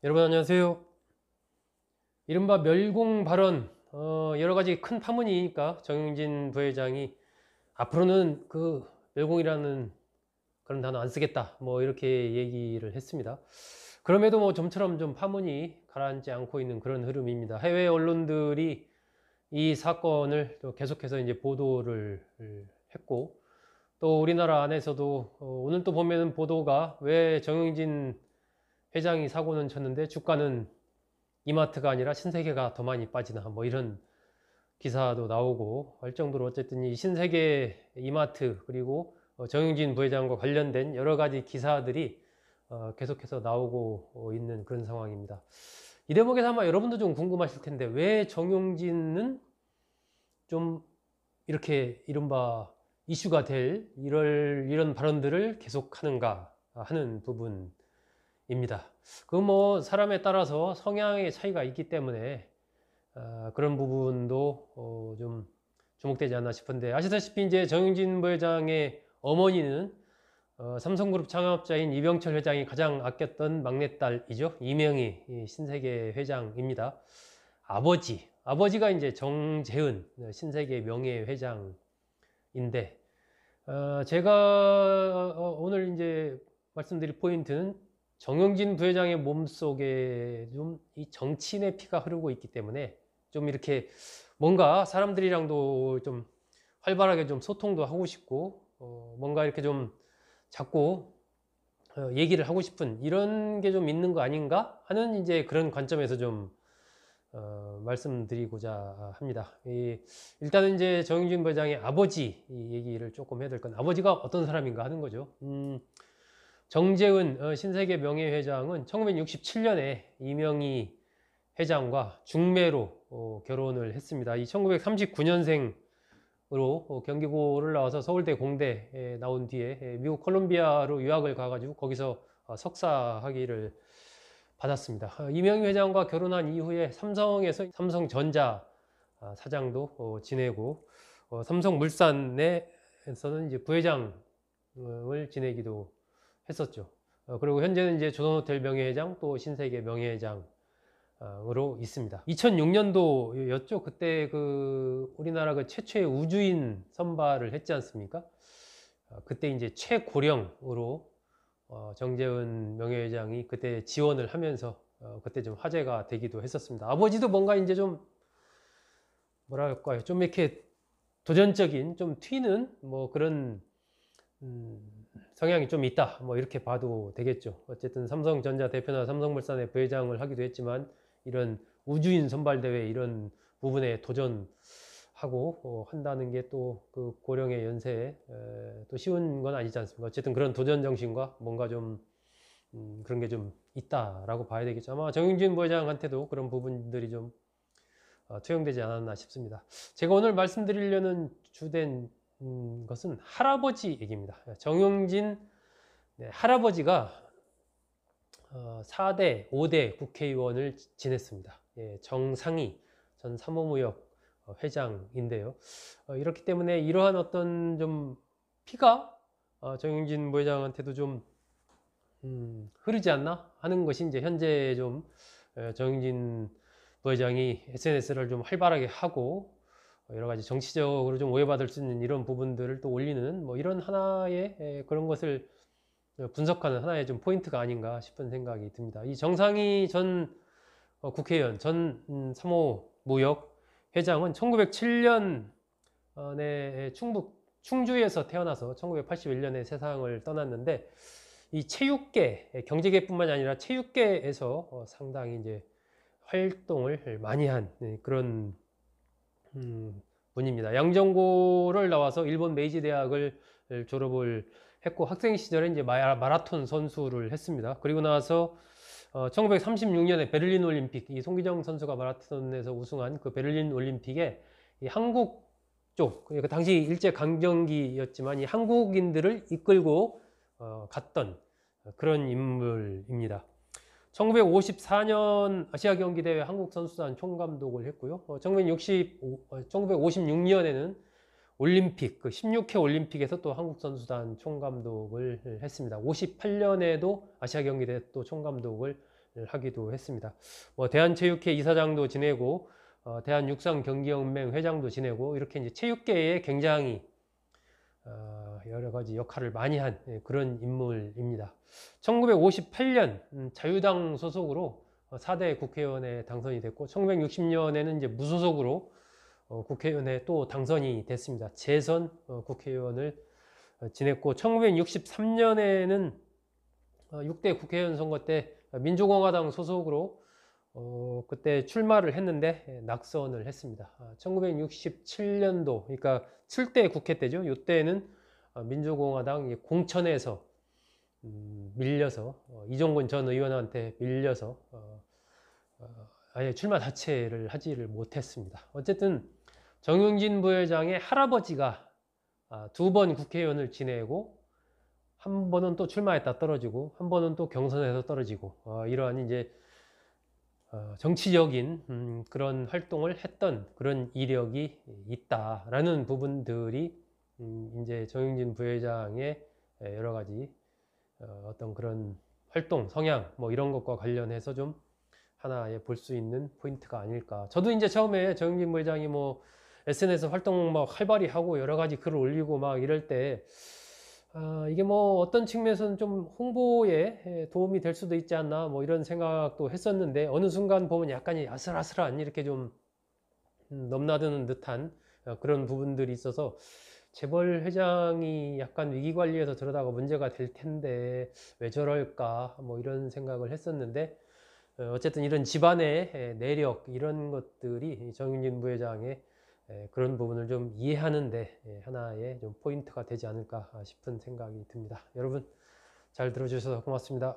여러분 안녕하세요. 이른바 멸공 발언, 여러 가지 큰 파문이니까 정영진 부회장이 앞으로는 그 멸공이라는 그런 단어 안 쓰겠다, 뭐 이렇게 얘기를 했습니다. 그럼에도 뭐 좀처럼 좀 파문이 가라앉지 않고 있는 그런 흐름입니다. 해외 언론들이 이 사건을 또 계속해서 이제 보도를 했고, 또 우리나라 안에서도 오늘 또 보면은 보도가 왜 정영진 회장이 사고는 쳤는데 주가는 이마트가 아니라 신세계가 더 많이 빠지나, 뭐 이런 기사도 나오고 할 정도로 어쨌든 이 신세계 이마트 그리고 정영진 부회장과 관련된 여러 가지 기사들이 계속해서 나오고 있는 그런 상황입니다. 이 대목에서 아마 여러분도 좀 궁금하실 텐데, 왜 정용진은 좀 이렇게 이른바 이슈가 될 이런 발언들을 계속 하는가 하는 부분입니다. 그 뭐 사람에 따라서 성향의 차이가 있기 때문에 그런 부분도 좀 주목되지 않나 싶은데, 아시다시피 이제 정영진 부회장의 어머니는 삼성그룹 창업자인 이병철 회장이 가장 아꼈던 막내딸이죠. 이명희 신세계 회장입니다. 아버지가 이제 정재은 신세계 명예회장인데, 제가 오늘 이제 말씀드릴 포인트는 정영진 부회장의 몸속에 좀 이 정치인의 피가 흐르고 있기 때문에 좀 이렇게 뭔가 사람들이랑도 좀 활발하게 좀 소통도 하고 싶고, 뭔가 이렇게 좀 자꾸 얘기를 하고 싶은 이런 게 좀 있는 거 아닌가 하는 이제 그런 관점에서 좀 말씀드리고자 합니다. 일단은 이제 정영진 부회장의 아버지 이 얘기를 조금 해야 될 건, 아버지가 어떤 사람인가 하는 거죠. 정재은 신세계 명예회장은 1967년에 이명희 회장과 중매로 결혼을 했습니다. 이 1939년생으로 경기고를 나와서 서울대 공대에 나온 뒤에 미국 콜롬비아로 유학을 가가지고 거기서 석사 학위를 받았습니다. 이명희 회장과 결혼한 이후에 삼성에서 삼성전자 사장도 지내고, 삼성물산에서는 이제 부회장을 지내기도 했었죠. 그리고 현재는 이제 조선호텔 명예회장 또 신세계 명예회장으로 있습니다. 2006년도였죠. 그때 그 우리나라 그 최초의 우주인 선발을 했지 않습니까? 그때 이제 최고령으로 정재은 명예회장이 그때 지원을 하면서 그때 좀 화제가 되기도 했었습니다. 아버지도 뭔가 이제 좀 뭐랄까요, 좀 이렇게 도전적인, 좀 튀는 뭐 그런 성향이 좀 있다, 뭐 이렇게 봐도 되겠죠. 어쨌든 삼성전자 대표나 삼성물산의 부회장을 하기도 했지만, 이런 우주인 선발대회 이런 부분에 도전하고 한다는 게 또 그 고령의 연세에 또 쉬운 건 아니지 않습니까? 어쨌든 그런 도전 정신과 뭔가 좀 그런 게 좀 있다라고 봐야 되겠죠. 아마 정영진 부회장한테도 그런 부분들이 좀 투영되지 않았나 싶습니다. 제가 오늘 말씀드리려는 주된 것은 할아버지 얘기입니다. 정영진 할아버지가 4대, 5대 국회의원을 지냈습니다. 정상희 전 사무무역 회장인데요. 이렇기 때문에 이러한 어떤 좀 피가 정영진 부회장한테도 좀 흐르지 않나 하는 것이 이제 현재 좀 정영진 부회장이 SNS를 좀 활발하게 하고 여러 가지 정치적으로 좀 오해받을 수 있는 이런 부분들을 또 올리는 뭐 이런 하나의 그런 것을 분석하는 하나의 좀 포인트가 아닌가 싶은 생각이 듭니다. 이 정상희 전 국회의원, 전 사무무역 회장은 1907년에 충주에서 태어나서 1981년에 세상을 떠났는데, 이 체육계, 경제계뿐만이 아니라 체육계에서 상당히 이제 활동을 많이 한 그런 분입니다. 양정고를 나와서 일본 메이지 대학을 졸업을 했고, 학생 시절에 이제 마라톤 선수를 했습니다. 그리고 나서 1936년에 베를린 올림픽, 이 송기정 선수가 마라톤에서 우승한 그 베를린 올림픽에 이 한국 쪽, 그 당시 일제 강점기였지만 이 한국인들을 이끌고 갔던 그런 인물입니다. 1954년 아시아 경기대회 한국선수단 총감독을 했고요. 1956년에는 올림픽, 그 16회 올림픽에서 또 한국선수단 총감독을 했습니다. 58년에도 아시아 경기대회 또 총감독을 하기도 했습니다. 뭐 대한체육회 이사장도 지내고 대한육상경기연맹 회장도 지내고 이렇게 이제 체육계에 굉장히 여러 가지 역할을 많이 한 그런 인물입니다. 1958년 자유당 소속으로 4대 국회의원에 당선이 됐고 1960년에는 이제 무소속으로 국회의원에 또 당선이 됐습니다. 재선 국회의원을 지냈고 1963년에는 6대 국회의원 선거 때 민주공화당 소속으로 그때 출마를 했는데 낙선을 했습니다. 1967년도 그러니까 7대 국회 때죠. 이때는 민주공화당 공천에서 밀려서 이종건 전 의원한테 밀려서 아예 출마 자체를 하지를 못했습니다. 어쨌든 정용진 부회장의 할아버지가 2번 국회의원을 지내고 한 번은 또 출마했다 떨어지고 한 번은 또 경선에서 떨어지고 이러한 이제 정치적인 그런 활동을 했던 그런 이력이 있다라는 부분들이 이제 정용진 부회장의 여러 가지 어떤 그런 활동 성향 뭐 이런 것과 관련해서 좀 하나에 볼 수 있는 포인트가 아닐까. 저도 이제 처음에 정용진 부회장이 뭐 SNS 활동 막 활발히 하고 여러 가지 글을 올리고 막 이럴 때 이게 뭐 어떤 측면에서는 좀 홍보에 도움이 될 수도 있지 않나 뭐 이런 생각도 했었는데 어느 순간 보면 약간 아슬아슬한 이렇게 좀 넘나드는 듯한 그런 부분들이 있어서 재벌 회장이 약간 위기관리에서 저러다가 문제가 될 텐데 왜 저럴까 뭐 이런 생각을 했었는데 어쨌든 이런 집안의 내력 이런 것들이 정용진 부회장의 그런 부분을 좀 이해하는데 하나의 좀 포인트가 되지 않을까 싶은 생각이 듭니다. 여러분 잘 들어주셔서 고맙습니다.